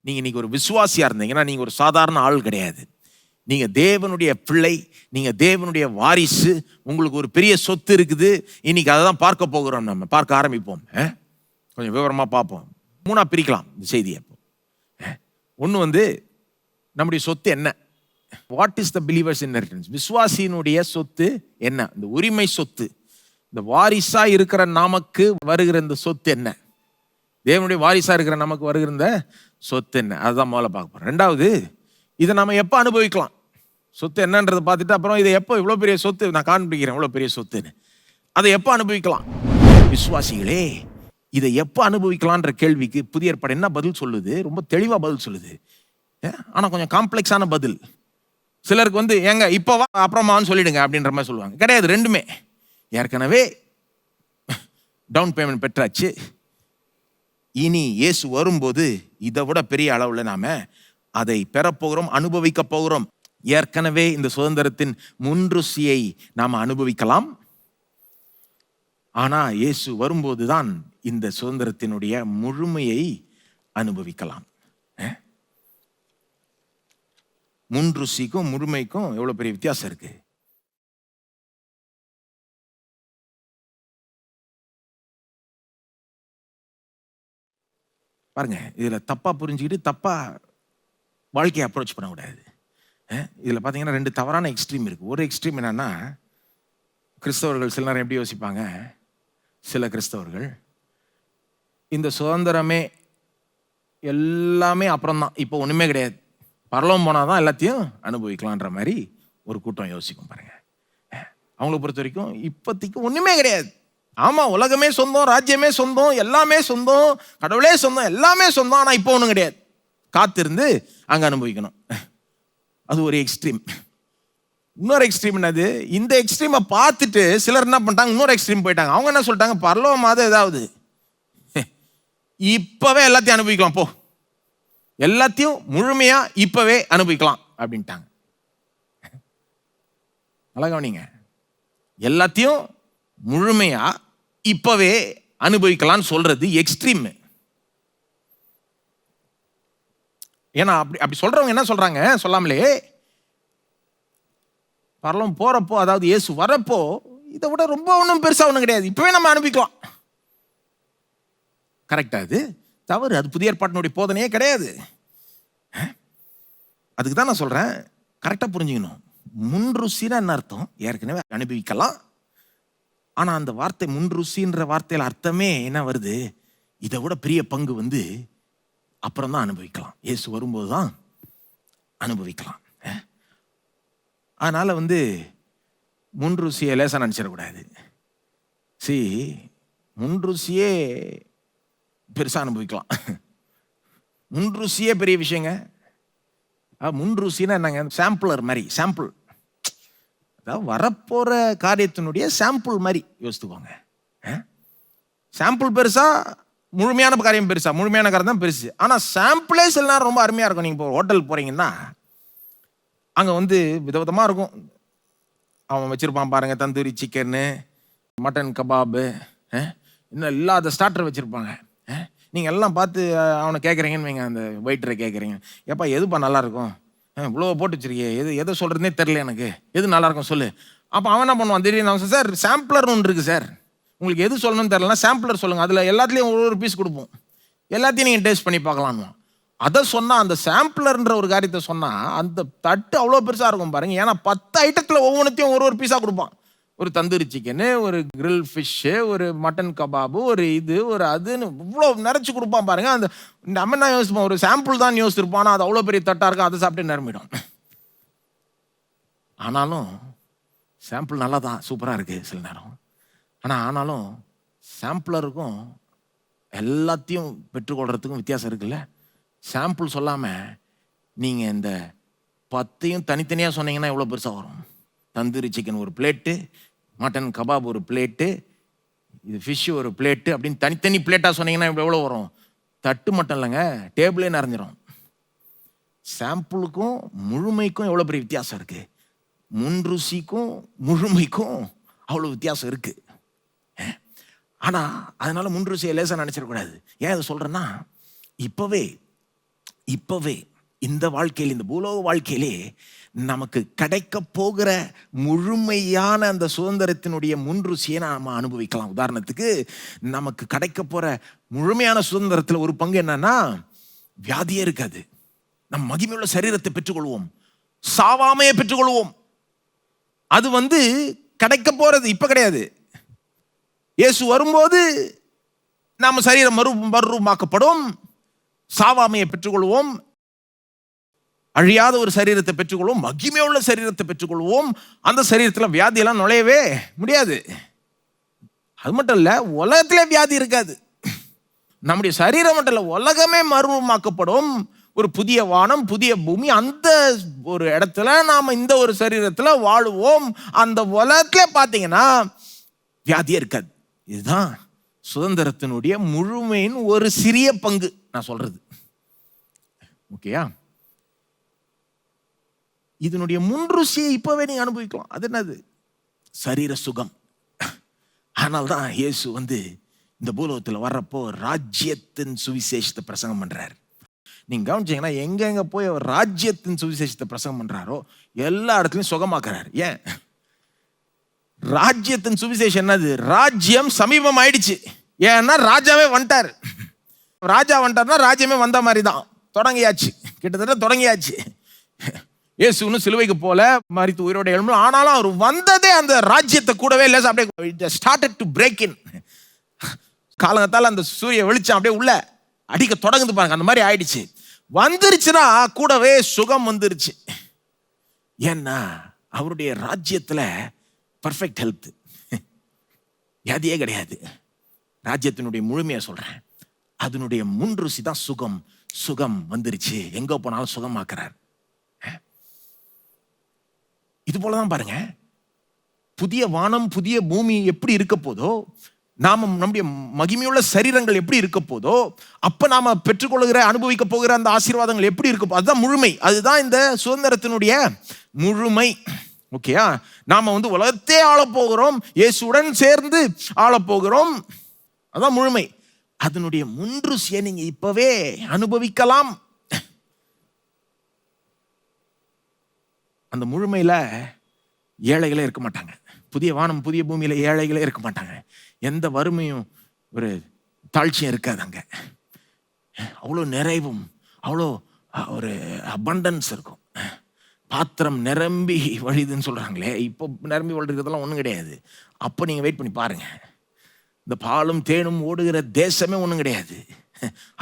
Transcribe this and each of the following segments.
நீங்கள் இன்னைக்கு ஒரு விசுவாசியாக இருந்தீங்கன்னா நீங்கள் ஒரு சாதாரண ஆள் கிடையாது. நீங்கள் தேவனுடைய பிள்ளை, நீங்கள் தேவனுடைய வாரிசு. உங்களுக்கு ஒரு பெரிய சொத்து இருக்குது. இன்னைக்கு அதை தான் பார்க்க போகிறோம். நம்ம பார்க்க ஆரம்பிப்போம். கொஞ்சம் விவரமாக பார்ப்போம். 3 பிரிக்கலாம் இந்த செய்தியை. ஒன்று நம்முடைய சொத்து என்ன? What is the believers inheritance? விசுவாசியினுடைய சொத்து என்ன? இந்த உரிமை சொத்து, இந்த வாரிசா இருக்கிற நமக்கு வருகிற இந்த சொத்து என்ன? தேவனுடைய வாரிசா இருக்கிற நமக்கு வருகிற இந்த சொத்து என்ன? அதுதான் முதல்ல பார்க்க போறோம். 2வது, இதை நம்ம எப்போ அனுபவிக்கலாம்? சொத்து என்னன்றதை பார்த்துட்டு அப்புறம் இதை எப்போ, இவ்வளோ பெரிய சொத்து நான் காண்பிக்கிறேன் இவ்வளோ பெரிய சொத்துன்னு, அதை எப்போ அனுபவிக்கலாம்? விசுவாசிகளே, இதை எப்போ அனுபவிக்கலான்ற கேள்விக்கு புதிய ஏற்பாடு என்ன பதில் சொல்லுது? ரொம்ப தெளிவாக பதில் சொல்லுது. ஆனால் கொஞ்சம் காம்ப்ளெக்ஸான பதில். சிலருக்கு ஏங்க இப்போவா அப்புறமான்னு சொல்லிடுங்க அப்படின்ற மாதிரி சொல்லுவாங்க. கிடையாது, ரெண்டுமே. ஏற்கனவே டவுன் பேமெண்ட் பெற்றாச்சு. இனி இயேசு வரும்போது இதை விட பெரிய அளவில் நாம அதை பெறப்போகிறோம், அனுபவிக்க போகிறோம். ஏற்கனவே இந்த சுதந்திரத்தின் முன்ருசியை நாம் அனுபவிக்கலாம். ஆனா இயேசு வரும்போது தான் இந்த சுதந்திரத்தினுடைய முழுமையை அனுபவிக்கலாம். முன்ருசிக்கும் முழுமைக்கும் எவ்வளவு பெரிய வித்தியாசம் இருக்கு. பாருங்க, இதுல தப்பா புரிஞ்சுக்கிட்டு தப்பா வாழ்க்கையை அப்ரோச் பண்ணக்கூடாது. இதுல பாத்தீங்கன்னா 2 தவறான எக்ஸ்ட்ரீம் இருக்கு. ஒரு எக்ஸ்ட்ரீம் என்னன்னா, கிறிஸ்தவர்கள் சில நேரம் எப்படி யோசிப்பாங்க, சில கிறிஸ்தவர்கள் இந்த சுதந்திரமே எல்லாமே அப்புறம்தான், இப்போ ஒண்ணுமே கிடையாது, பரலோகம் போனாதான் எல்லாத்தையும் அனுபவிக்கலான்ற மாதிரி ஒரு கூட்டம் யோசிக்கும். பாருங்க, அவங்களை பொறுத்த வரைக்கும் இப்போதைக்கு ஒண்ணுமே கிடையாது. ஆமா, உலகமே சொந்தம், ராஜ்யமே சொந்தம், எல்லாமே சொந்தம், கடவுளே சொந்தம், எல்லாமே சொந்தம். ஆனா இப்போ ஒண்ணும் கிடையாது, காத்திருந்து அங்க அனுபவிக்கணும். அது ஒரு எக்ஸ்ட்ரீம். இன்னொரு எக்ஸ்ட்ரீம் என்னது? இந்த எக்ஸ்ட்ரீமை பார்த்துட்டு சிலர் என்ன பண்ணிட்டாங்க, இன்னொரு எக்ஸ்ட்ரீம் போயிட்டாங்க. அவங்க என்ன சொல்லிட்டாங்க, பரலோகமாவது ஏதாவது இப்பவே எல்லாத்தையும் அனுபவிக்கலாம், போ, எல்லாத்தையும் முழுமையா இப்பவே அனுபவிக்கலாம் அப்படின்ட்டாங்க. நல்லா கவனிங்க, எல்லாத்தையும் முழுமையா இப்பவே அனுபவிக்கலாம்னு சொல்றது எக்ஸ்ட்ரீம். ஏன்னா அப்படி சொல்றவங்க என்ன சொல்றாங்க, சொல்லாமலே பரலோகம் போறப்போ, அதாவது இயேசு வரப்போ இதை விட ரொம்ப ஒன்றும் பெருசா ஒன்றும் கிடையாது, இப்பவே நம்ம அனுபவிக்கலாம். கரெக்டா? அது தவறு. அது புதிய ஏற்பாட்டினுடைய போதனையே கிடையாது. அதுக்கு தான் நான் சொல்றேன், கரெக்டா புரிஞ்சுக்கணும். முன்ருசினா என்ன அர்த்தம்? ஏற்கனவே அனுபவிக்கலாம். ஆனா அந்த வார்த்தை முன்ருசின்ற வார்த்தையில அர்த்தமே என்ன வருது, இதை விட பெரிய பங்கு அப்புறம் தான் அனுபவிக்கலாம், இயேசு வரும்போது தான் அனுபவிக்கலாம். அதனால முன்ருசியை லேசா நினைச்சிடக்கூடாது. முன்ருசியே பெருசா அனுபவிக்கலாம். முன்ருசியே பெரிய விஷயங்க. முன்ருசின்னா என்னங்க? சாம்பிளர் மாதிரி, சாம்பிள், அதாவது வரப்போற காரியத்தினுடைய சாம்பிள் மாதிரி யோசித்துக்கோங்க. சாம்பிள் பெருசா, முழுமையான காரியம் பெருசா? முழுமையான காரியம் தான் பெருசு. ஆனா சாம்பிளே சில நேரம் ரொம்ப அருமையா இருக்கும். நீங்க இப்போ ஹோட்டல் போறீங்கன்னா அங்க விதவிதமா இருக்கும். அவன் வச்சிருப்பான் பாருங்க, தந்தூரி சிக்கன்னு, மட்டன் கபாபு, இன்னும் இல்லாத ஸ்டார்டர் வச்சிருப்பாங்க. நீங்கள் எல்லாம் பார்த்து அவனை கேட்குறீங்கன்னு வைங்க, அந்த வெயிட்டரை கேட்குறீங்க, ஏப்பா எதுப்பா நல்லா இருக்கும், இவ்வளோ போட்டு வச்சிருக்கியே, எதை சொல்கிறதுனே தெரில எனக்கு, எது நல்லா இருக்கும் சொல்லு. அப்போ அவன் என்ன பண்ணுவான், திடீர்னு சார் சாம்பிளர்னு ஒன்று இருக்குது சார், உங்களுக்கு எது சொல்லணும்னு தெரிலனா சாம்பிளர் சொல்லுங்கள், அதில் எல்லாத்துலேயும் ஒரு பீஸ் கொடுப்போம், எல்லாத்தையும் நீங்கள் டேஸ்ட் பண்ணி பார்க்கலான்னு. அதை சொன்னால், அந்த சாம்பிளர்ன்ற ஒரு காரியத்தை சொன்னால் அந்த தட்டு அவ்வளோ பெருசாக இருக்கும் பாருங்க. ஏன்னா 10 ஐட்டத்தில் ஒவ்வொன்றுத்தையும் ஒரு பீஸாக கொடுப்பான். ஒரு தந்தூரி சிக்கனு, ஒரு கிரில் ஃபிஷ்ஷு, ஒரு மட்டன் கபாபு, ஒரு அதுன்னு இவ்வளோ நிறைச்சி கொடுப்பான் பாருங்க. அந்த நம்ம என்ன யோசிப்போம், ஒரு சாம்பிள் தான் யோசிச்சிருப்போம். ஆனால் அது அவ்வளோ பெரிய தட்டாக இருக்கும், அதை சாப்பிட்டு நிரம்பிடும். ஆனாலும் சாம்பிள் நல்லா தான், சூப்பராக இருக்குது சில நேரம். ஆனாலும் சாம்பிளருக்கும் எல்லாத்தையும் பெற்றுக்கொள்றதுக்கும் வித்தியாசம் இருக்குல்ல. சாம்பிள் சொல்லாமல் நீங்கள் இந்த 10ஐயும் தனித்தனியாக சொன்னீங்கன்னா எவ்வளோ பெருசாக வரும். தந்தூரி சிக்கன் ஒரு பிளேட்டு, மட்டன் கபாப் ஒரு பிளேட்டு, இது ஃபிஷ்ஷு ஒரு பிளேட்டு அப்படின்னு தனித்தனி பிளேட்டாக சொன்னீங்கன்னா எவ்வளோ வரும்? தட்டு மட்டும் இல்லைங்க, டேபிளே நிறைஞ்சிரும். சாம்பிளுக்கும் முழுமைக்கும் எவ்வளோ பெரிய வித்தியாசம் இருக்குது. முன்ருசிக்கும் முழுமைக்கும் அவ்வளோ வித்தியாசம் இருக்குது. ஆனால் அதனால் முன்ருசியை லேசாக நினச்சிடக்கூடாது. ஏன் அதை சொல்கிறேன்னா, இப்பவே இந்த வாழ்க்கையில், இந்த பூலோக வாழ்க்கையிலே நமக்கு கிடைக்க போகிற முழுமையான அந்த சுதந்திரத்தினுடைய முன்ருசியை நாம அனுபவிக்கலாம். உதாரணத்துக்கு, நமக்கு கிடைக்க போற முழுமையான சுதந்திரத்தில் ஒரு பங்கு என்னன்னா, வியாதியே இருக்காது. நம் மகிமையுள்ள சரீரத்தை பெற்றுக்கொள்வோம், சாவாமையை பெற்றுக்கொள்வோம். அது கிடைக்க போறது இப்ப கிடையாது. இயேசு வரும்போது நாம சரீரம் மறுரூபமாக்கப்படும், சாவாமையை பெற்றுக்கொள்வோம், அழியாத ஒரு சரீரத்தை பெற்றுக்கொள்வோம், மகிமையுள்ள சரீரத்தை பெற்றுக்கொள்வோம். அந்த சரீரத்தில் வியாதியெல்லாம் நுழையவே முடியாது. அது மட்டும் இல்ல, உலகத்திலே வியாதி இருக்காது. நம்முடைய சரீரம் மட்டும் இல்ல, உலகமே மறுரூபமாக்கப்படும். ஒரு புதிய வானம், புதிய பூமி, அந்த ஒரு இடத்துல நாம இந்த ஒரு சரீரத்தில் வாழுவோம். அந்த உலகத்திலே பார்த்தீங்கன்னா வியாதியே இருக்காது. இதுதான் சுதந்திரத்தினுடைய முழுமையின் ஒரு சிறிய பங்கு நான் சொல்றது. ஓகேயா? இதனுடைய முன்ருசியை இப்பவே நீங்க அனுபவிக்கலாம். அது என்னது? சரீர சுகம். ஆனால்தான் இயேசு இந்த பூலோகத்தில் வர்றப்போ ராஜ்யத்தின் சுவிசேஷத்தை பிரசங்கம் பண்றாரு. நீங்க கவனிச்சீங்கன்னா, எங்க போய் அவர் ராஜ்யத்தின் சுவிசேஷத்தை பிரசங்கம் பண்றாரோ எல்லா இடத்துலையும் சுகமாக்குறாரு. ஏன்? ராஜ்யத்தின் சுவிசேஷம் என்னது? ராஜ்யம் சமீபம் ஆயிடுச்சு. ஏன்னா ராஜாவே வந்துட்டாரு. ராஜா வந்துட்டார்னா ராஜ்யமே வந்த மாதிரி தான். தொடங்கியாச்சு, கிட்டத்தட்ட தொடங்கியாச்சு. இயேசு சிலுவைக்கு போல மரித்து உயிரோட எழும்பும். ஆனாலும் அவர் வந்ததே அந்த ராஜ்யத்தை கூடவே இல்லை. அப்படியே ஸ்டார்டட் டு பிரேக் இன். காலங்கத்தால் அந்த சூரிய வெளிச்சம் அப்படியே உள்ள அடிக்க தொடங்குது பாருங்க. அந்த மாதிரி ஆயிடுச்சு. வந்துருச்சுன்னா கூடவே சுகம் வந்துருச்சு. ஏன்னா அவருடைய ராஜ்யத்துல பர்ஃபெக்ட் ஹெல்த், வியாதியே கிடையாது. ராஜ்யத்தினுடைய முழுமையை சொல்றேன். அதனுடைய முன்ருசி தான் சுகம். சுகம் வந்துருச்சு, எங்க போனாலும் சுகமாக்குறார். இது போலதான் பாருங்க, புதிய வானம் புதிய பூமி எப்படி இருக்க போதோ, நாம நம்முடைய மகிமையுள்ள சரீரங்கள் எப்படி இருக்க போதோ, அப்ப நாம பெற்றுக்கொள்கிற அனுபவிக்க போகிற அந்த ஆசீர்வாதங்கள் எப்படி இருக்க, அதுதான் முழுமை. அதுதான் இந்த சுதந்திரத்தினுடைய முழுமை. ஓகேயா? நாம உலகத்தே ஆளப்போகிறோம், இயேசுடன் சேர்ந்து ஆளப்போகிறோம். அதான் முழுமை. அதனுடைய முன்ருசியை நீங்க இப்பவே அனுபவிக்கலாம். அந்த முழுமையில ஏழைகளே இருக்க மாட்டாங்க. புதிய வானம் புதிய பூமியில ஏழைகளே இருக்க மாட்டாங்க. எந்த வறுமையும் ஒரு தாழ்ச்சியும் இருக்காது. அங்க அவ்வளோ நிறைவும் அவ்வளோ ஒரு அபண்டன்ஸ் இருக்கும். பாத்திரம் நிரம்பி வழிதுன்னு சொல்றாங்களே, இப்போ நிரம்பி வழிறதெல்லாம் ஒன்றும் கிடையாது. அப்போ நீங்க வெயிட் பண்ணி பாருங்க, இந்த பாலும் தேனும் ஓடுகிற தேசமே ஒன்றும் கிடையாது.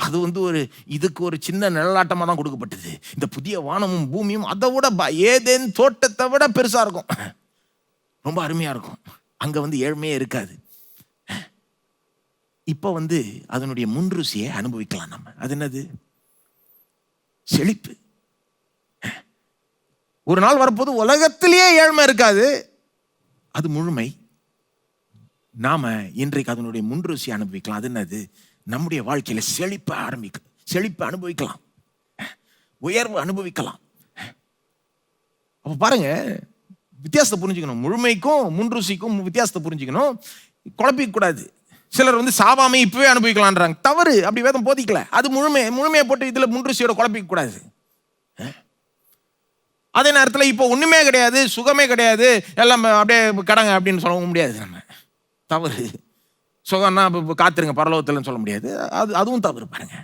அது ஒரு இதுக்கு ஒரு சின்ன நிழலாட்டமாக தான் கொடுக்கப்பட்டது. இந்த புதிய வானமும் பூமியும் அதை விட ஏதேன் தோட்டத்தை விட பெருசா இருக்கும், ரொம்ப அருமையா இருக்கும். அங்க ஏழ்மையே இருக்காது. இப்போ அதனுடைய முன்ருசியை அனுபவிக்கலாம் நம்ம. அது என்னது? செழிப்பு. ஒரு நாள் வரப்போது உலகத்திலேயே ஏழ்மை இருக்காது. அது முழுமை. நாம இன்றைக்கு அதனுடைய முன்ருசி அனுபவிக்கலாம். அது என்னது? நம்முடைய வாழ்க்கையில செழிப்பை அனுபவிக்கலாம், உயர்வு அனுபவிக்கலாம். அப்ப பாருங்க, வித்தியாசத்தை புரிஞ்சுக்கணும். முழுமைக்கும் முன்ருசிக்கும் வித்தியாசத்தை புரிஞ்சுக்கணும், குழப்பிக்க கூடாது. சிலர் சாவாமை இப்பவே அனுபவிக்கலான்றாங்க. தவறு, அப்படி வேதம் போதிக்கல. அது முழுமையை போட்டு இதுல முன்ருசியோட குழப்பிக்க கூடாது. அதே நேரத்தில் இப்போ ஒண்ணுமே கிடையாது, சுகமே கிடையாது, எல்லாம் அப்படியே கடங்க அப்படின்னு சொல்ல முடியாது. நம்ம தவறு. சுகம்னா காத்துருங்க பரலோகத்தில்னு சொல்ல முடியாது. அதுவும் தவறு. பாருங்க,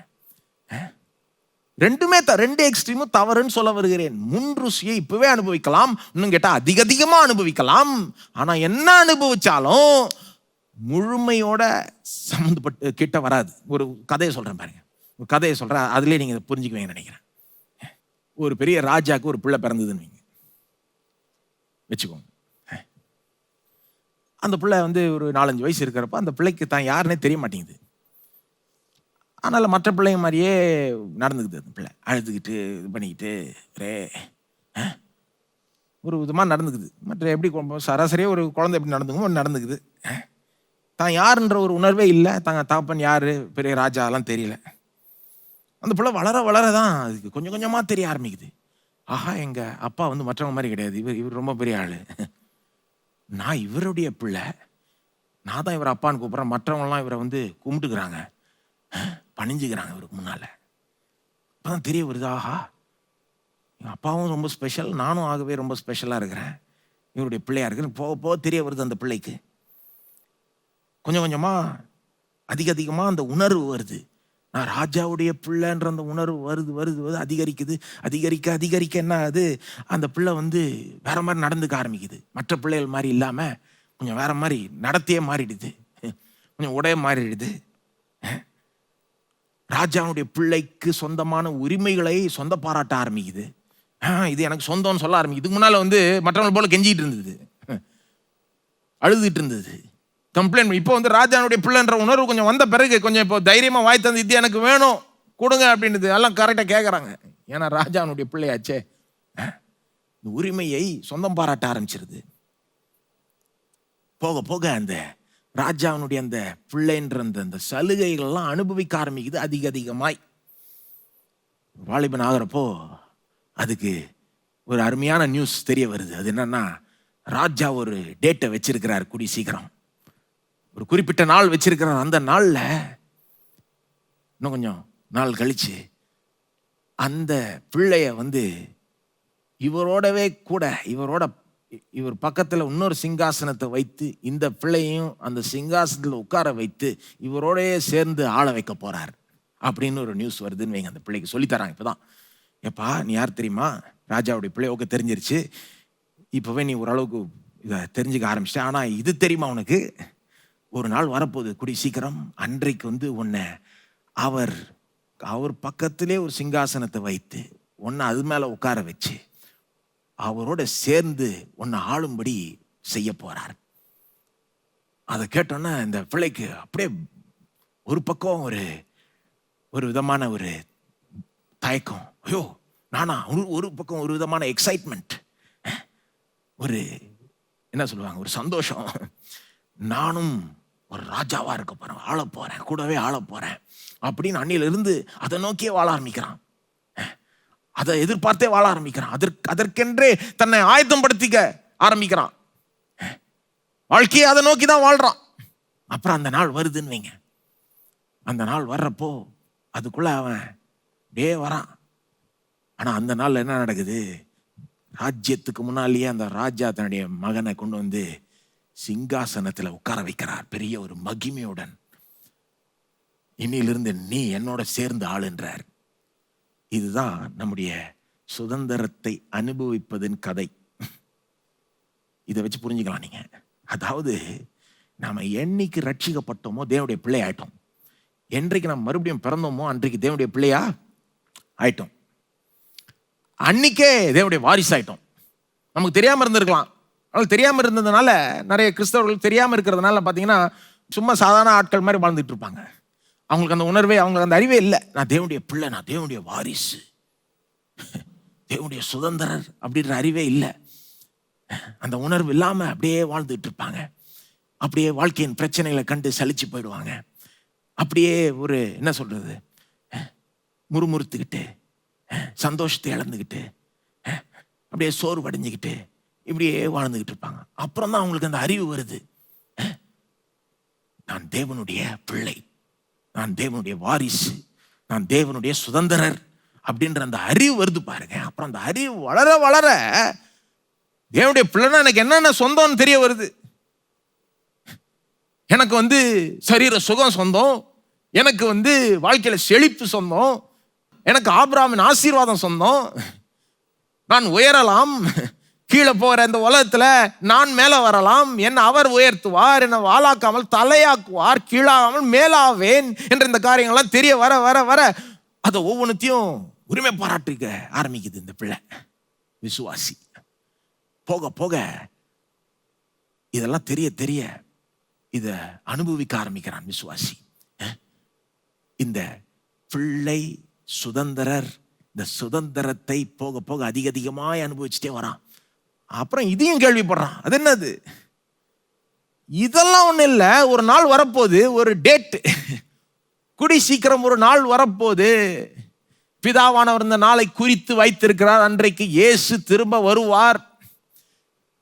ரெண்டு எக்ஸ்ட்ரீமும் தவறுன்னு சொல்ல வருகிறேன். முன்ருசியை இப்பவே அனுபவிக்கலாம், இன்னும் கேட்டா அதிகமா அனுபவிக்கலாம். ஆனா என்ன அனுபவிச்சாலும் முழுமையோட சம்மந்தப்பட்டு கிட்ட வராது. ஒரு கதையை சொல்றேன் பாருங்க, ஒரு கதையை சொல்றேன், அதுலயே நீங்க புரிஞ்சுக்குவீங்கன்னு நினைக்கிறேன். ஒரு பெரிய ராஜாக்கு ஒரு பிள்ளை பிறந்ததுன்னு வச்சுக்கோங்க. அந்த பிள்ளை ஒரு 4-5 வயசு இருக்கிறப்ப அந்த பிள்ளைக்கு தான் யாருன்னே தெரிய மாட்டேங்குது. அதனால மற்ற பிள்ளைங்க மாதிரியே நடந்துக்குது. அந்த பிள்ளை அழுதுகிட்டு இது பண்ணிக்கிட்டு ஒரு விதமாக நடந்துக்குது. மற்ற எப்படி சராசரியாக ஒரு குழந்தை எப்படி நடந்துக்குமோ நடந்துக்குது. தான் யாருன்ற ஒரு உணர்வே இல்லை. தாங்க தாப்பன் யாரு, பெரிய ராஜாலாம் தெரியல. அந்த பிள்ளை வளர வளரதான் அதுக்கு கொஞ்சம் கொஞ்சமாக தெரிய ஆரம்பிக்குது. ஆஹா, எங்க அப்பா மற்றவங்க மாதிரி கிடையாது, இவர் ரொம்ப பெரிய ஆளு, நான் இவருடைய பிள்ளை, நான் தான் இவரை அப்பான்னு கூப்பிட்றேன், மற்றவங்கலாம் இவரை கும்பிட்டுக்கிறாங்க, பணிஞ்சுக்கிறாங்க இவருக்கு முன்னால. அப்பதான் தெரிய வருது, ஆஹா எங்கள் அப்பாவும் ரொம்ப ஸ்பெஷல், நானும் ஆகவே ரொம்ப ஸ்பெஷலாக இருக்கிறேன், இவருடைய பிள்ளையா இருக்கிறேன். போக போக தெரிய வருது அந்த பிள்ளைக்கு. கொஞ்சம் கொஞ்சமாக அதிகமாக அந்த உணர்வு வருது. நான் ராஜாவுடைய பிள்ளைன்ற அந்த உணர்வு வருது அதிகரிக்குது. அதிகரிக்க என்ன ஆகுது, அந்த பிள்ளை வேற மாதிரி நடந்துக்க ஆரம்பிக்குது. மற்ற பிள்ளைகள் மாதிரி இல்லாமல் கொஞ்சம் வேற மாதிரி நடத்தையே மாறிடுது, கொஞ்சம் உடைய மாறிடுது. ராஜாவுடைய பிள்ளைக்கு சொந்தமான உரிமைகளை சொந்த பாராட்ட ஆரம்பிக்குது. இது எனக்கு சொந்தம்னு சொல்ல ஆரம்பிக்குது. இதுக்கு முன்னால் மற்றவங்க போல கெஞ்சிட்டு இருந்தது, அழுதுட்டு இருந்தது, கம்ப்ளைண்ட். இப்போ ராஜாவுடைய பிள்ளைன்ற உணர்வு கொஞ்சம் வந்த பிறகு கொஞ்சம் இப்போ தைரியமாக வாய் தந்து, இது எனக்கு வேணும் கொடுங்க அப்படின்றது எல்லாம் கரெக்டாக கேட்குறாங்க. ஏன்னா ராஜாவுடைய பிள்ளையாச்சே. இந்த உரிமையை சொந்தம் பாராட்ட ஆரம்பிச்சிருது. போக போக அந்த ராஜாவுடைய அந்த பிள்ளைன்ற அந்த சலுகைகள்லாம் அனுபவிக்க ஆரம்பிக்குது அதிகமாய். வாலிபன் ஆகிறப்போ அதுக்கு ஒரு அருமையான நியூஸ் தெரிய வருது. அது என்னன்னா, ராஜா ஒரு டேட்டை வச்சிருக்கிறார், கூடி சீக்கிரம் ஒரு குறிப்பிட்ட நாள் வச்சிருக்கிறார். அந்த நாளில் இன்னும் கொஞ்சம் நாள் கழிச்சு அந்த பிள்ளைய இவரோடவே கூட இவர் பக்கத்தில் இன்னொரு சிங்காசனத்தை வைத்து இந்த பிள்ளையும் அந்த சிங்காசனத்தில் உட்கார வைத்து இவரோடயே சேர்ந்து ஆள வைக்க போறார் அப்படின்னு ஒரு நியூஸ் வருதுன்னு வைங்க. அந்த பிள்ளைக்கு சொல்லித்தராங்க. இப்போதான், எப்பா நீ யார் தெரியுமா, ராஜாவுடைய பிள்ளை. ஓகே தெரிஞ்சிருச்சு, இப்போவே நீ ஓரளவுக்கு இதை தெரிஞ்சுக்க ஆரம்பிச்சிட்ட. ஆனால் இது தெரியுமா உனக்கு, ஒரு நாள் வரப்போகுது கூடி சீக்கிரம், அன்றைக்கு உன்னை அவர் பக்கத்திலே ஒரு சிங்காசனத்தை வைத்து உன்னை அது மேலே உட்கார வச்சு அவரோட சேர்ந்து உன்னை ஆளும்படி செய்ய போறார். அதை கேட்டோன்னா இந்த பிள்ளைக்கு அப்படியே ஒரு பக்கம் ஒரு விதமான ஒரு தயக்கம், ஐயோ நானா, ஒரு பக்கம் ஒரு விதமான எக்ஸைட்மெண்ட், ஒரு என்ன சொல்லுவாங்க, ஒரு சந்தோஷம். நானும் ஒரு ராஜாவா இருக்க போறேன், ஆள போறேன், கூடவே ஆள போறேன் அப்படின்னு அன்னிலிருந்து அதை நோக்கியே வாழ ஆரம்பிக்கிறான். அதை எதிர்பார்த்தே வாழ ஆரம்பிக்கிறான். அதற்கென்றே தன்னை ஆயத்தம் படுத்திக்க ஆரம்பிக்கிறான். வாழ்க்கையை அதை நோக்கி தான் வாழ்றான். அப்புறம் அந்த நாள் வருதுன்னு வைங்க. அந்த நாள் வர்றப்போ அதுக்குள்ள அவன் டே வரான். ஆனா அந்த நாள் என்ன நடக்குது, ராஜ்யத்துக்கு முன்னாலேயே அந்த ராஜா தன்னுடைய மகனை கொண்டு சிங்காசனத்தில் உட்கார வைக்கிறார், பெரிய ஒரு மகிமையுடன். இன்னிலிருந்து நீ என்னோட சேர்ந்து ஆளுன்றார். இதுதான் நம்முடைய சுதந்திரத்தை அனுபவிப்பதின் கதை. இதை வச்சு புரிஞ்சுக்கலாம் நீங்க. அதாவது நாம என்னைக்கு ரட்சிக்கப்பட்டோமோ தேவனுடைய பிள்ளை ஆயிட்டோம். என்றைக்கு நம்ம மறுபடியும் பிறந்தோமோ அன்றைக்கு தேவனுடைய பிள்ளையா ஆயிட்டோம். அன்னைக்கே தேவனுடைய வாரிசு ஆயிட்டோம். நமக்கு தெரியாம இருந்திருக்கலாம். ஆனால் தெரியாம இருந்ததுனால நிறைய கிறிஸ்தவர்கள் தெரியாம இருக்கிறதுனால பார்த்தீங்கன்னா சும்மா சாதாரண ஆட்கள் மாதிரி வாழ்ந்துட்டு இருப்பாங்க. அவங்களுக்கு அந்த உணர்வே, அவங்களுக்கு அந்த அறிவே இல்லை. நான் தேவனுடைய பிள்ளை, நான் தேவனுடைய வாரிசு, தேவனுடைய சுதந்திரர் அப்படின்ற அறிவே இல்லை. அந்த உணர்வு இல்லாமல் அப்படியே வாழ்ந்துட்டு இருப்பாங்க. அப்படியே வாழ்க்கையின் பிரச்சனைகளை கண்டு சலிச்சு போயிடுவாங்க. அப்படியே ஒரு என்ன சொல்றது, முறுமுறுத்துக்கிட்டு சந்தோஷத்தை இழந்துக்கிட்டு அப்படியே சோர்வடைஞ்சுக்கிட்டு இப்படியே வாழ்ந்துக்கிட்டு இருப்பாங்க. அப்புறம் தான் அவங்களுக்கு அந்த அறிவு வருது, நான் தேவனுடைய பிள்ளை, நான் தேவனுடைய வாரிசு, நான் தேவனுடைய சுதந்திரர் அப்படின்ற அந்த அறிவு வருது பாருங்க. அப்புறம் அந்த அறிவு வளர வளர தேவனுடைய பிள்ளைனா எனக்கு என்னென்ன சொந்தம்னு தெரிய வருது. எனக்கு சரீர சுகம் சொந்தம், எனக்கு வாழ்க்கையில செழிப்பு சொந்தம், எனக்கு ஆபிரகாமின் ஆசீர்வாதம் சொந்தம், நான் உயரலாம், கீழே போகிற இந்த உலகத்துல நான் மேல வரலாம், என்ன அவர் உயர்த்துவார், என்ன வாளாக்காமல் தலையாக்குவார், கீழாகாமல் மேலாவேன் என்ற இந்த காரியங்கள்லாம் தெரிய வர வர வர அதை ஒவ்வொன்றுத்தையும் உரிமை பாராட்டிக்க ஆரம்பிக்குது இந்த பிள்ளை விசுவாசி. போக போக இதெல்லாம் தெரிய தெரிய இதை அனுபவிக்க ஆரம்பிக்கிறான் விசுவாசி. இந்த பிள்ளை சுதந்திரர் இந்த சுதந்திரத்தை போக போக அதிகமாய் அனுபவிச்சுட்டே வரான். அப்புறம் இதையும் கேள்விப்படுறான், அது என்னது, இதெல்லாம் ஒன்றும் இல்லை, ஒரு நாள் வரப்போகுது, ஒரு டேட், கூடி சீக்கிரம் ஒரு நாள் வரப்போகுது, பிதாவானவர் இந்த நாளை குறித்து வைத்திருக்கிறார், அன்றைக்கு இயேசு திரும்ப வருவார்,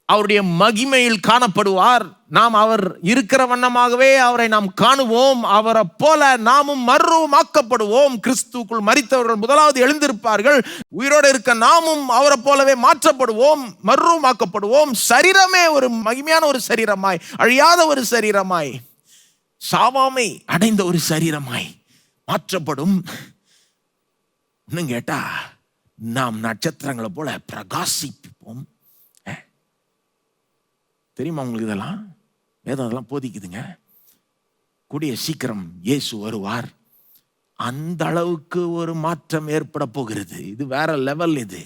அவருடைய மகிமையில் காணப்படுவார். நாம் அவர் இருக்கிற வண்ணமாகவே அவரை நாம் காணுவோம். அவரை போல நாமும் மறுரூபமாக்கப்படுவோம். கிறிஸ்துக்குள் மரித்தவர்கள் முதலாவது எழுந்திருப்பார்கள். உயிரோடு இருக்க நாமும் அவரை போலவே மாற்றப்படுவோம், மறுரூபமாக்கப்படுவோம். சரீரமே ஒரு மகிமையான ஒரு சரீரமாய், அழியாத ஒரு சரீரமாய், சாவாமை அடைந்த ஒரு சரீரமாய் மாற்றப்படும். இன்னும் கேட்டா நாம் நட்சத்திரங்களை போல பிரகாசிப்போம். தெரியுமா உங்களுக்கு? இதெல்லாம் வேதம் அதெல்லாம் போதிக்குதுங்க. கூடிய சீக்கிரம் இயேசு வருவார். அந்த அளவுக்கு ஒரு மாற்றம் ஏற்பட போகிறது. இது வேற லெவல். இது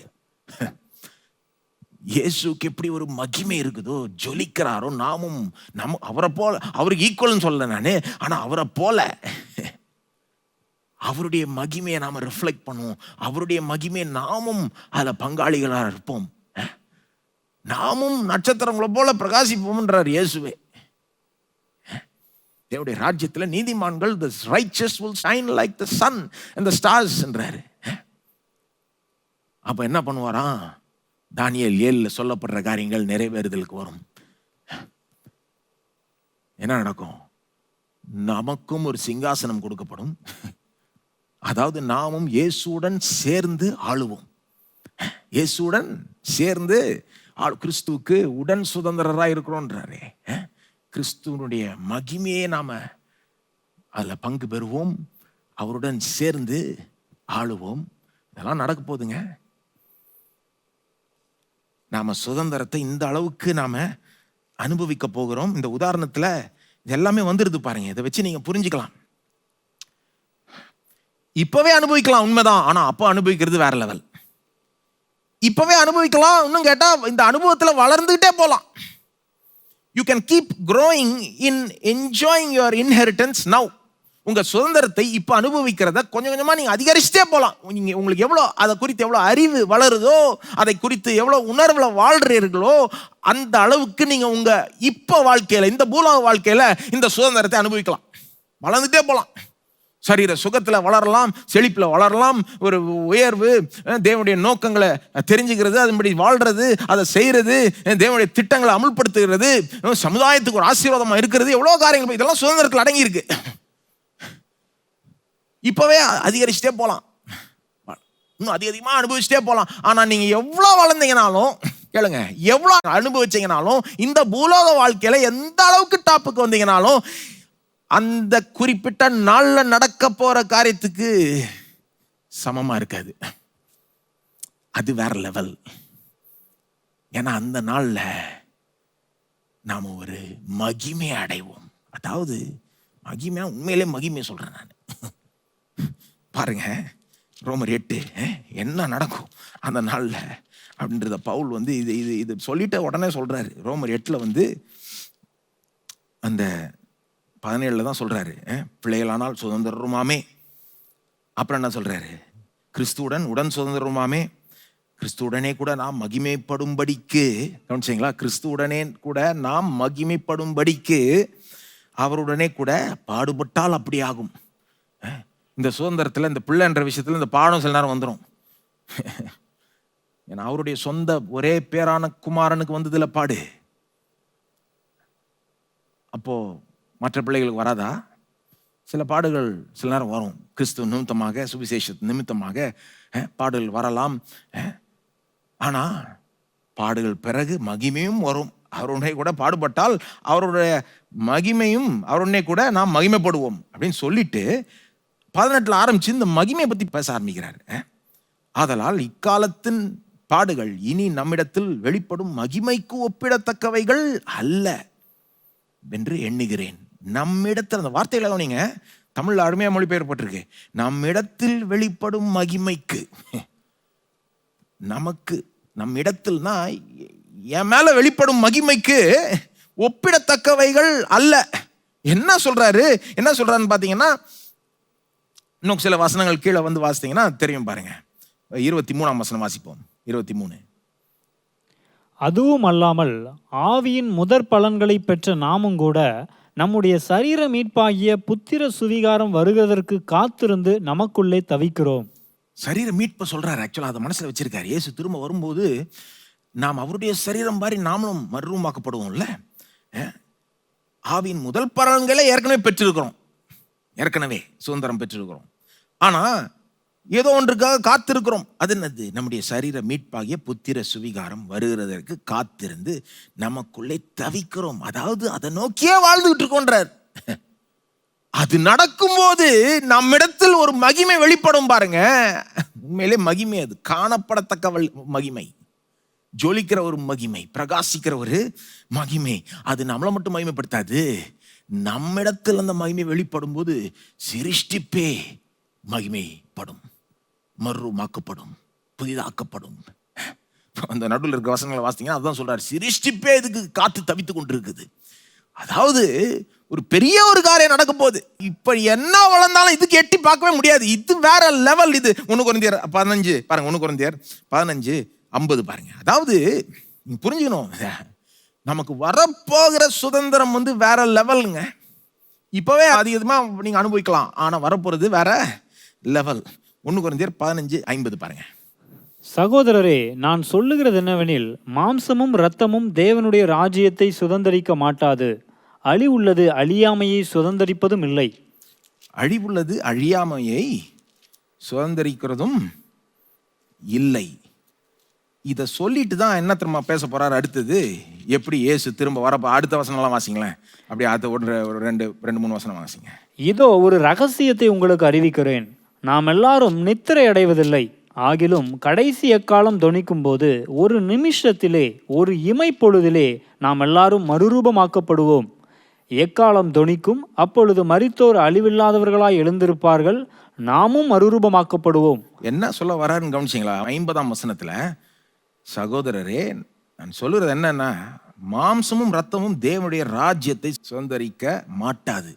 இயேசுக்கு எப்படி ஒரு மகிமை இருக்குதோ, ஜொலிக்கிறாரோ, நாமும் அவரை போல, அவருக்கு ஈக்குவல்னு சொல்ல நானு, ஆனா அவரை போல அவருடைய மகிமையை நாம ரிஃப்ளெக்ட் பண்ணுவோம். அவருடைய மகிமையை நாமும் அதில் பங்காளிகளாக இருப்போம். நாமும் நட்சத்திரங்களை போல பிரகாசிப்போம்ன்றார் இயேசுவே. தேவனுடைய ராஜ்யத்தில் நீதிமான்கள், the righteous will shine like the sun and the stars என்றாரு. அப்ப என்ன பண்ணுவாராம்? தானியேல் 7 சொல்லப்படுற காரியங்கள் நிறைவேறுதலுக்கு வரும். என்ன நடக்கும்? நமக்கும் ஒரு சிங்காசனம் கொடுக்கப்படும். அதாவது நாமும் இயேசுடன் சேர்ந்து ஆளுவோம். இயேசுடன் சேர்ந்து கிறிஸ்துவுக்கு உடன் சுதந்திரராக இருக்கிறோன்றாரே. கிறிஸ்துவனுடைய மகிமையே நாம அதில் பங்கு பெறுவோம். அவருடன் சேர்ந்து ஆளுவோம். இதெல்லாம் நடக்க போகுதுங்க. நாம சுதந்திரத்தை இந்த அளவுக்கு நாம அனுபவிக்க போகிறோம். இந்த உதாரணத்தில் இது எல்லாமே வந்துருது பாருங்க. இதை வச்சு நீங்க புரிஞ்சுக்கலாம். இப்பவே அனுபவிக்கலாம், உண்மைதான். ஆனா அப்போ அனுபவிக்கிறது வேற லெவல். இப்பவே அனுபவிக்கலாம். இன்னும் கேட்டா இந்த அனுபவத்தில் வளர்ந்துகிட்டே போலாம். You can keep growing in enjoying your inheritance now. உங்க சுதந்திரத்தை இப்ப அனுபவிக்கிறத கொஞ்சம் கொஞ்சமா நீங்க அதிகரிச்சுட்டே போலாம். நீங்க உங்களுக்கு எவ்வளவு அதை குறித்து எவ்வளவு அறிவு வளருதோ, அதை குறித்து எவ்வளவு உணர்வுல வாழ்றீர்களோ, அந்த அளவுக்கு நீங்க உங்க இப்ப வாழ்க்கையில, இந்த பூலோக வாழ்க்கையில இந்த சுதந்திரத்தை அனுபவிக்கலாம். வளர்ந்துட்டே போலாம். சரீர சுகத்துல வளரலாம், செழிப்புல வளரலாம், ஒரு உயர்வு, தேவனுடைய நோக்கங்களை தெரிஞ்சுக்கிறது, அதன்படி வாழ்றது, அதை செய்யறது, தேவனுடைய திட்டங்களை அமுல்படுத்துகிறது, சமுதாயத்துக்கு ஒரு ஆசீர்வாதமா இருக்கிறது, எவ்வளவு காரியங்கள் இதெல்லாம் சுதந்திரத்தில் அடங்கி இருக்கு. இப்பவே அதிகரிச்சுட்டே போலாம், இன்னும் அதிகமா அனுபவிச்சுட்டே போலாம். ஆனா நீங்க எவ்வளவு வளர்ந்தீங்கனாலும், கேளுங்க, எவ்வளவு அனுபவிச்சீங்கனாலும், இந்த பூலோக வாழ்க்கையில எந்த அளவுக்கு டாப்புக்கு வந்தீங்கனாலும், அந்த குறிப்பிட்ட நாள்ல நடக்க போற காரியத்துக்கு சமமா இருக்காது. அது வேற லெவல். ஏன்னா அந்த நாள்ல நாம ஒரு மகிமை அடைவோம். அதாவது மகிமையா, உண்மையிலே மகிமை சொல்றேன் நான். பாருங்க, ரோமர் 8 என்ன நடக்கும் அந்த நாள்ல அப்படின்றத பவுல் வந்து இது சொல்லிட்டு உடனே சொல்றாரு. ரோமர் 8 அந்த 17 தான் சொல்றாரு, பிள்ளைகளானால் சுதந்திரருமாமே. அப்புறம் என்ன சொல்றாரு? கிறிஸ்துவுடன் உடன் சுதந்திரருமாமே, கிறிஸ்துவுடனே கூட நாம் மகிமைப்படும்படிக்கு, கவனிச்சீங்களா? கிறிஸ்துவுடனே கூட நாம் மகிமைப்படும்படிக்கு அவருடனே கூட பாடுபட்டால் அப்படி ஆகும். இந்த சுதந்திரத்தில், இந்த பிள்ளைன்ற விஷயத்துல இந்த பாடம் சில நேரம் வந்துடும். ஏன்னா அவருடைய சொந்த ஒரே பேரான குமாரனுக்கு வந்ததுல பாடு. அப்போ மற்ற பிள்ளைகளுக்கு வராதா? சில பாடுகள் சில நேரம் வரும். கிறிஸ்துவ நிமித்தமாக, சுவிசேஷ நிமித்தமாக பாடுகள் வரலாம். ஆனா பாடுகள் பிறகு மகிமையும் வரும். அவருடைய கூட பாடுபட்டால் அவருடைய மகிமையும், அவருடனே கூட நாம் மகிமைப்படுவோம் அப்படின்னு சொல்லிட்டு 18 ஆரம்பிச்சு இந்த மகிமையை பத்தி பேச ஆரம்பிக்கிறார். ஆதலால் இக்காலத்தின் பாடுகள் இனி நம்மிடத்தில் வெளிப்படும் மகிமைக்கு ஒப்பிடத்தக்கவைகள் அல்ல என்று எண்ணுகிறேன். நம்மிடத்தில், அந்த வார்த்தைகளை நீங்க தமிழ்ல அருமையா மொழிபெயர்ப்பட்டிருக்கு. நம்மிடத்தில் வெளிப்படும் மகிமைக்கு, நமக்கு, நம்மிடத்தில்னா என் மேல வெளிப்படும் மகிமைக்கு ஒப்பிடத்தக்கவைகள் அல்ல. என்ன சொல்றாரு? என்ன சொல்றாருன்னு பாத்தீங்கன்னா, இன்னும் சில வசனங்கள் கீழே வந்து வாசித்தீங்கன்னா தெரியும். பாருங்க, 23ஆம் வசனம் வாசிப்போம். 23. அதுவும் அல்லாமல் ஆவியின் முதற் பலன்களை பெற்ற நாமும் கூட நம்முடைய சரீர மீட்பாகிய புத்திர சுவிகாரம் வருவதற்கு காத்திருந்து நமக்குள்ளே தவிக்கிறோம். சரீர மீட்பை சொல்றாரு. ஆக்சுவலா அதை மனசுல வச்சிருக்காரு. இயேசு திரும்ப வரும்போது நாம் அவருடைய சரீரம் மாதிரி நாமளும் மறுரூபமாக்கப்படுவோம்ல. ஆவியின் முதல் பலன்களை ஏற்கனவே பெற்றிருக்கிறோம், ஏற்கனவே சுதந்திரம் பெற்றிருக்கிறோம். ஆனா ஏதோ ஒன்றுக்காக காத்திருக்கிறோம். அது என்னது? நம்முடைய சரீர மீட்பாகிய புத்திர சுவிகாரம் வருகிறதற்கு காத்திருந்து நமக்குள்ளே தவிக்கிறோம். அதாவது அதை நோக்கியே வாழ்ந்துகிட்டு இருக்கோன்றார். அது நடக்கும்போது நம்மிடத்தில் ஒரு மகிமை வெளிப்படும் பாருங்க. உண்மையிலே மகிமை, அது காணப்படத்தக்க மகிமை, ஜொலிக்கிற ஒரு மகிமை, பிரகாசிக்கிற ஒரு மகிமை. அது நம்மளை மட்டும் மகிமைப்படுத்தாது, நம்மிடத்தில் அந்த மகிமை வெளிப்படும் போது சிருஷ்டிப்பே மகிமைப்படும், மறுரூபமாக்கப்படும், புதிதாக்கப்படும். அந்த நடுவில் இருக்க வசனங்களை வாசித்தீங்கன்னா அதுதான் சொல்றாரு, சிருஷ்டிப்பே இதுக்கு காத்து தவித்து கொண்டு இருக்குது. அதாவது ஒரு பெரிய ஒரு காரியம் நடக்கும் போது இப்ப என்ன வளர்ந்தாலும் இதுக்கு எட்டி பார்க்கவே முடியாது. இது வேற லெவல். இது 1 கொரிந்தியர் 15 பாருங்க, 1 கொரிந்தியர் 15:50 பாருங்க. அதாவது நீங்க புரிஞ்சுக்கணும், நமக்கு வரப்போகிற சுதந்திரம் வந்து வேற லெவலுங்க. இப்பவே அதிகமா நீங்க அனுபவிக்கலாம், ஆனா வரப்போறது வேற லெவல். 1 கொரிந்தியர் 15:50 பாருங்க. சகோதரரே, நான் சொல்லுகிறது என்னவெனில், மாம்சமும் இரத்தமும் தேவனுடைய ராஜ்யத்தை சுதந்தரிக்க மாட்டாது. அழிவுள்ளது அழியாமையை சுதந்தரிப்பதும் இல்லை. அழிவுள்ளது அழியாமையை சுதந்தரிக்கிறதும் இல்லை. இதை சொல்லிட்டு தான் என்ன திரும்ப பேச போறாரு அடுத்தது? எப்படி இயேசு திரும்ப வரப்போ, அடுத்த வசனம்லாம் வாசிங்களேன். அப்படியே அது ஒரு 2-3 வசனம் வாசிங்க. இதோ ஒரு ரகசியத்தை உங்களுக்கு அறிவிக்கிறேன், நாம் எல்லாரும் நித்திரை அடைவதில்லை. ஆகிலும் கடைசி எக்காலம் தொனிக்கும் போது ஒரு நிமிஷத்திலே, ஒரு இமைப்பொழுதிலே நாம் எல்லாரும் மறுரூபமாக்கப்படுவோம். எக்காலம் தொனிக்கும், அப்பொழுது மரித்தோர் அழிவில்லாதவர்களாய் எழுந்திருப்பார்கள், நாமும் மறுரூபமாக்கப்படுவோம். என்ன சொல்ல வராருன்னு கவனிச்சிங்களா? 50ஆம் வசனத்துல, சகோதரரே நான் சொல்லுறது என்னன்னா, மாம்சமும் ரத்தமும் தேவனுடைய ராஜ்யத்தை சுதந்தரிக்க மாட்டாது.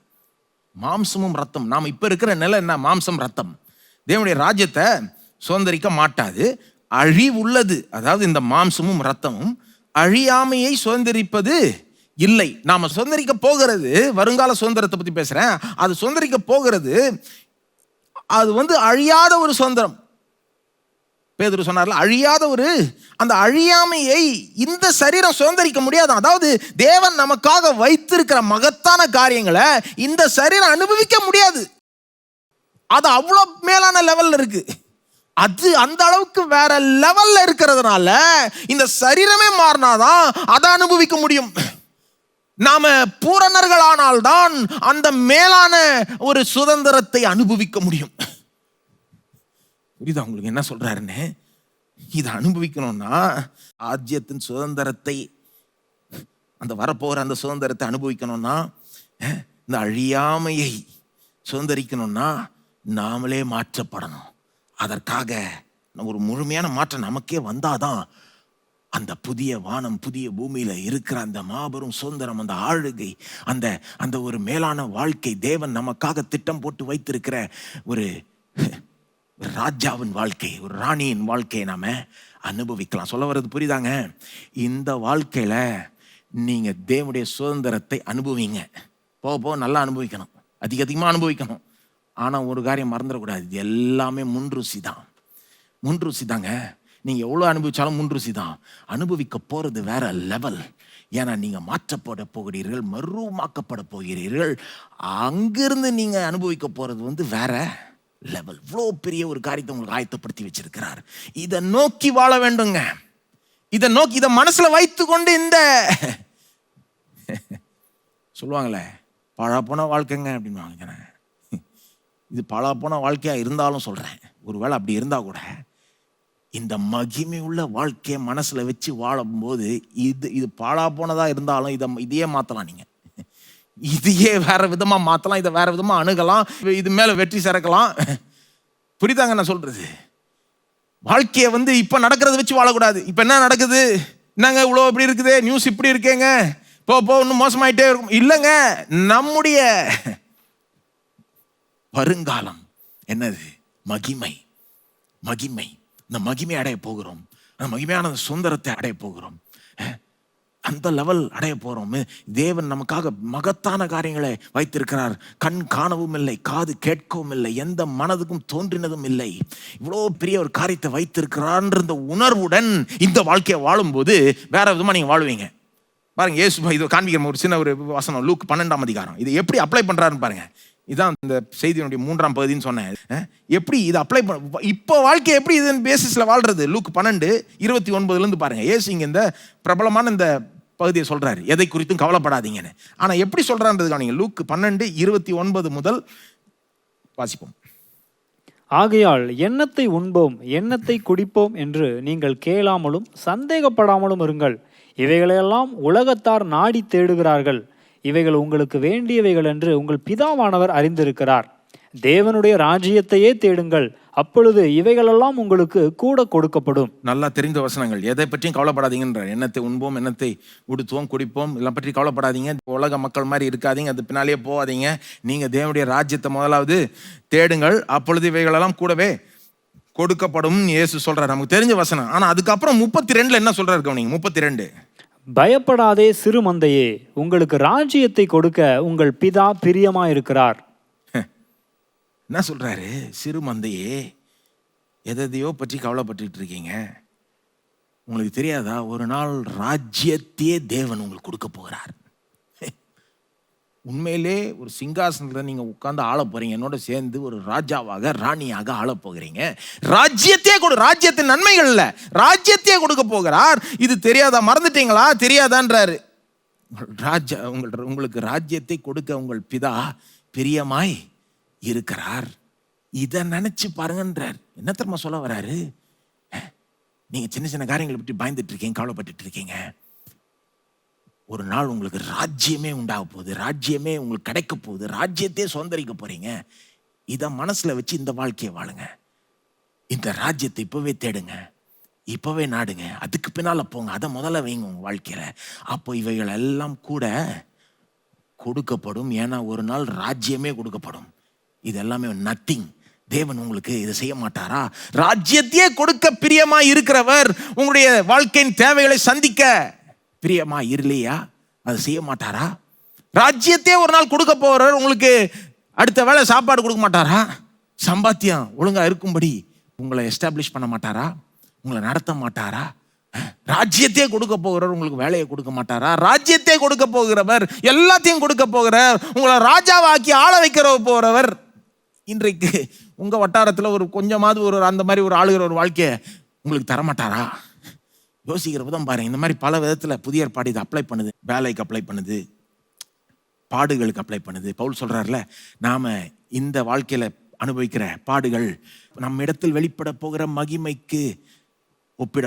மாம்சமும் ரத்தம், நாம் இப்ப இருக்கிற நிலை என்ன? மாம்சம் ரத்தம் தேவனுடைய ராஜ்யத்தை சுதந்தரிக்க மாட்டாது. அழிவுள்ளது, அதாவது இந்த மாம்சமும் ரத்தமும் அழியாமையை சுதந்தரிப்பது இல்லை. நாம சுதந்தரிக்க போகிறது, வருங்கால சுதந்திரத்தை பத்தி பேசுறேன், அது சுதந்தரிக்க போகிறது, அது வந்து அழியாத ஒரு சுதந்திரம். பேதுரு சொன்னார்ல, அழியாத ஒரு, அந்த அழியாமையை இந்த சரீரம் சுதந்தரிக்க முடியாது. அதாவது தேவன் நமக்காக வைத்திருக்கிற மகத்தான காரியங்களை இந்த சரீரம் அனுபவிக்க முடியாது. அது அவ்வளவு மேலான லெவல்ல இருக்கு. அது அந்த அளவுக்கு வேற லெவல்ல இருக்கிறதுனால இந்த சரீரமே மாறினாதான் அதை அனுபவிக்க முடியும். நாம பூரணர்கள் ஆனால்தான் அந்த மேலான ஒரு சுதந்திரத்தை அனுபவிக்க முடியும். புரியுதா உங்களுக்கு என்ன சொல்றாருன்னு? இதை அனுபவிக்கணும்னா, ராஜ்யத்தின் சுதந்திரத்தை, அந்த வரப்போகிற அந்த சுதந்திரத்தை அனுபவிக்கணும்னா, இந்த அழியாமையை சுதந்திரிக்கணும்னா நாமளே மாற்றப்படணும். அதற்காக ஒரு முழுமையான மாற்றம் நமக்கே வந்தாதான் அந்த புதிய வானம் புதிய பூமியில இருக்கிற அந்த மாபெரும் சுதந்திரம், அந்த ஆளுகை, அந்த அந்த ஒரு மேலான வாழ்க்கை, தேவன் நமக்காக திட்டம் போட்டு வைத்திருக்கிற ஒரு ராஜாவின் வாழ்க்கை, ஒரு ராணியின் வாழ்க்கையை நாம அனுபவிக்கலாம். சொல்ல வர்றது புரியுதாங்க? இந்த வாழ்க்கையில நீங்க தேவனுடைய சுதந்திரத்தை அனுபவிங்க. போக நல்லா அனுபவிக்கணும், அதிகமாக அனுபவிக்கணும். ஆனா ஒரு காரியம் மறந்துடக்கூடாது, இது எல்லாமே முன்ருசி தான். முன்ருசி தாங்க. நீங்க எவ்வளவு அனுபவிச்சாலும் முன்ருசி தான். அனுபவிக்க போறது வேற லெவல். ஏன்னா நீங்க மாற்றப்பட போகிறீர்கள், மறுரூபமாக்கப்பட போகிறீர்கள். அங்கிருந்து நீங்க அனுபவிக்க போறது வந்து வேற லெவல். இவ்வளோ பெரிய ஒரு காரியத்தை உங்களுக்கு ஆயத்தப்படுத்தி வச்சிருக்கிறார். இதை நோக்கி வாழ வேண்டுங்க. இதை நோக்கி, இதை மனசுல வைத்து கொண்டு, இந்த சொல்லுவாங்களே பழா போன வாழ்க்கைங்க அப்படின்னு, இது பழா போன வாழ்க்கையா இருந்தாலும் சொல்றேன், ஒருவேளை அப்படி இருந்தா கூட இந்த மகிமை உள்ள வாழ்க்கையை மனசுல வச்சு வாழும்போது, இது பாழா போனதா இருந்தாலும் இதையே மாத்தலாம். நீங்க இதையே வேற விதமா மாத்தலாம், இதை வேற விதமா அணுகலாம், இது மேல வெற்றி சேர்க்கலாம். புரியுதாங்க நான் சொல்றது? வாழ்க்கையை வந்து இப்ப நடக்கிறத வச்சு வாழக்கூடாது. இப்ப என்ன நடக்குது, என்னங்க இவ்வளோ இப்படி இருக்குது, நியூஸ் இப்படி இருக்கேங்க, போ இன்னும் மோசமாயிட்டே இருக்கும். இல்லைங்க, நம்முடைய வருங்காலம் என்னது? மகிமை. மகிமை, இந்த மகிமை அடைய போகிறோம். அந்த மகிமையான சுதந்திரத்தை அடைய போகிறோம். அந்த லெவல் அடைய போறோம். தேவன் நமக்காக மகத்தான காரியங்களை வைத்திருக்கிறார். கண் காணவும் இல்லை, காது கேட்கவும் இல்லை, எந்த மனதுக்கும் தோன்றினதும் இல்லை. இவ்வளோ பெரிய ஒரு காரியத்தை வைத்திருக்கிறார்ன்ற இந்த உணர்வுடன் இந்த வாழ்க்கையை வாழும்போது வேற விதமா நீங்க வாழுவீங்க. பாருங்க, இயேசு இது காண்பிக்கிற ஒரு சின்ன ஒரு வசனம், லூக் 12ஆம் அதிகாரம். இது எப்படி அப்ளை பண்றாருன்னு பாருங்க. இதுதான் இந்த செய்தியினுடைய 3ஆம் பகுதின்னு சொன்னேன். எப்படி இது அப்ளை பண்ண, இப்போ வாழ்க்கை எப்படி இதன் பேசிஸ்ல வாழ்றது? லூக் 12:29 பாருங்க. இயேசு இங்க இந்த பிரபலமான இந்த பகுதியை சொல்றாரு, எதை குறித்தும் கவலைப்படாதீங்கன்னு. ஆனா எப்படி சொல்றான்றதுக்காக நீங்க லூக் 12:29 முதல் வாசிப்போம். ஆகையால் எண்ணத்தை உண்போம், எண்ணத்தை குடிப்போம் என்று நீங்கள் கேளாமலும் சந்தேகப்படாமலும் இருங்கள். இவைகளையெல்லாம் உலகத்தார் நாடி தேடுகிறார்கள். இவைகள் உங்களுக்கு வேண்டியவைகள் என்று உங்கள் பிதாவானவர் அறிந்திருக்கிறார். தேவனுடைய ராஜ்யத்தையே தேடுங்கள், அப்பொழுது இவைகளெல்லாம் உங்களுக்கு கூட கொடுக்கப்படும். நல்லா தெரிந்த வசனங்கள். எதை பற்றியும் கவலைப்படாதீங்கன்ற. எண்ணத்தை உண்போம், எண்ணத்தை உடுத்துவோம், குடிப்போம், இதெல்லாம் பற்றி கவலைப்படாதீங்க. உலக மக்கள் மாதிரி இருக்காதீங்க, அது பின்னாலேயே போகாதீங்க. நீங்க தேவனுடைய ராஜ்யத்தை முதலாவது தேடுங்கள், அப்பொழுது இவைகளெல்லாம் கூடவே கொடுக்கப்படும் இயேசு சொல்றாரு. நமக்கு தெரிஞ்ச வசனம். ஆனா அதுக்கப்புறம் 32 என்ன சொல்றாரு கவனிங்க. 32, பயப்படாதே சிறு மந்தையே, உங்களுக்கு ராஜ்யத்தை கொடுக்க உங்கள் பிதா பிரியமாயிருக்கிறார். என்ன சொல்றாரு? சிறு மந்தையே, எதையோ பற்றி கவலைப்பட்டு இருக்கீங்க. உங்களுக்கு தெரியாதா, ஒரு நாள் ராஜ்யத்தையே தேவன் உங்களுக்கு கொடுக்க போகிறார். உண்மையிலே ஒரு சிங்காசனத்தில் நீங்க உட்கார்ந்து ஆள போறீங்க, என்னோட சேர்ந்து ஒரு ராஜாவாக ராணியாக ஆள போகிறீங்க. ராஜ்யத்தையே ராஜ்யத்தின் நன்மைகள் இல்ல, ராஜ்யத்தையே கொடுக்க போகிறார். இது தெரியாதா? மறந்துட்டீங்களா? தெரியாதான்றாரு. உங்களுக்கு ராஜ்யத்தை கொடுக்க உங்கள் பிதா பிரியமாய் இருக்கிறார். இதை நினைச்சு பாருங்கன்றார். என்ன தெரியுமா சொல்ல வராரு? நீங்க சின்ன சின்ன காரியங்களை பற்றி பயந்துட்டு இருக்கீங்க, கவலைப்பட்டு இருக்கீங்க. ஒரு நாள் உங்களுக்கு ராஜ்யமே உண்டாக போகுது, ராஜ்யமே உங்களுக்கு கிடைக்க போகுது, ராஜ்யத்தையே சுதந்திரிக்க போறீங்க. இதை மனசுல வச்சு இந்த வாழ்க்கையை வாழுங்க. இந்த ராஜ்யத்தை இப்பவே தேடுங்க, இப்பவே நாடுங்க, அதுக்கு பின்னால போங்க, அதை முதல்ல வைங்க உங்க வாழ்க்கையில. அப்போ இவைகள் எல்லாம் கூட கொடுக்கப்படும். ஏன்னா ஒரு நாள் ராஜ்யமே கொடுக்கப்படும். இது எல்லாமே நத்திங். தேவன் உங்களுக்கு இதை செய்ய மாட்டாரா? ராஜ்யத்தையே கொடுக்க பிரியமா இருக்கிறவர் உங்களுடைய வாழ்க்கையின் தேவைகளை சந்திக்க பிரியமா இல்லையா? அதை செய்ய மாட்டாரா? ராஜ்யத்தையே ஒரு நாள் கொடுக்க போறவர் உங்களுக்கு அடுத்த வேளை சாப்பாடு கொடுக்க மாட்டாரா? சம்பாத்தியம் ஒழுங்கா இருக்கும்படி உங்களை எஸ்டாப்ளிஷ் பண்ண மாட்டாரா? உங்களை நடத்த மாட்டாரா? ராஜ்யத்தையே கொடுக்க போகிறவர் உங்களுக்கு வேலையை கொடுக்க மாட்டாரா? ராஜ்யத்தை கொடுக்க போகிறவர், எல்லாத்தையும் கொடுக்க போகிறவர், உங்களை ராஜாவாக்கி ஆள வைக்கிற போறவர் இன்றைக்கு உங்க வட்டாரத்தில் ஒரு கொஞ்சமாவது ஒரு அந்த மாதிரி ஒரு ஆளுகிற ஒரு வாழ்க்கையை உங்களுக்கு தரமாட்டாரா? யோசிக்கிற விதம் பாருங்க. இந்த மாதிரி பல விதத்தில் புதிய ஏற்பாடு இதை அப்ளை பண்ணுது. வேலைக்கு அப்ளை பண்ணுது, பாடுகளுக்கு அப்ளை பண்ணுது. பவுல் சொல்றாருல, நாம இந்த வாழ்க்கையில அனுபவிக்கிற பாடுகள் நம்ம இடத்தில் வெளிப்பட போகிற மகிமைக்கு ஒப்பிட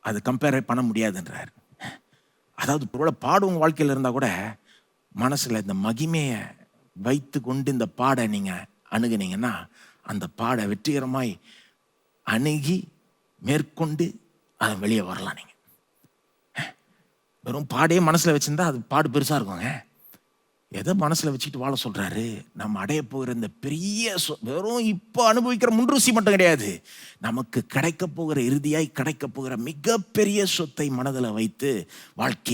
அதை கம்பேர் பண்ண முடியாதுன்றார். அதாவது பொருளை பாடுவங்க வாழ்க்கையில் இருந்தால் கூட மனசில் இந்த மகிமையை வைத்து கொண்டு இந்த பாடை நீங்கள் அணுகுனீங்கன்னா அந்த பாடை வெற்றிகரமாய் அணுகி மேற்கொண்டு அதை வெளியே வரலாம். நீங்கள் வெறும் பாடையே மனசில் வச்சுருந்தா அது பாடு பெருசாக இருக்குங்க. எதை மனசில் வச்சுக்கிட்டு வாழ சொல்கிறாரு? நம்ம அடைய போகிற இந்த பெரிய வெறும் இப்போ அனுபவிக்கிற முன்ருசி மட்டும் கிடையாது, நமக்கு கிடைக்க போகிற இறுதியாய் கிடைக்க போகிற மிகப்பெரிய சொத்தை மனதில் வைத்து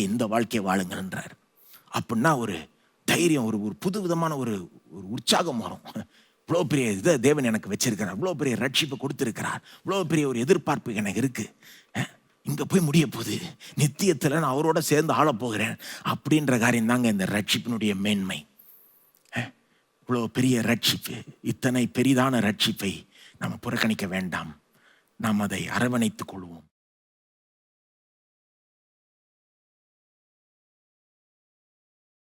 இந்த வாழ்க்கையை வாழுங்கன்றார். அப்படின்னா ஒரு தைரியம், ஒரு புது விதமான ஒரு உற்சாகம் வரும். இவ்வளோ பெரிய இதை தேவன் எனக்கு வச்சிருக்கிறார், இவ்வளோ பெரிய ரட்சிப்பை கொடுத்துருக்கிறார், இவ்வளோ பெரிய ஒரு எதிர்பார்ப்பு எனக்கு இருக்கு, இங்கே போய் முடிய போகுது, நித்தியத்தில் நான் அவரோட சேர்ந்து ஆள போகிறேன் அப்படின்ற காரியம் தாங்க இந்த ரட்சிப்பினுடைய மேன்மை. இவ்வளோ பெரிய ரட்சிப்பு, இத்தனை பெரிதான ரட்சிப்பை நம்ம புறக்கணிக்க வேண்டாம். நாம் அதை அரவணைத்துக் கொள்வோம்.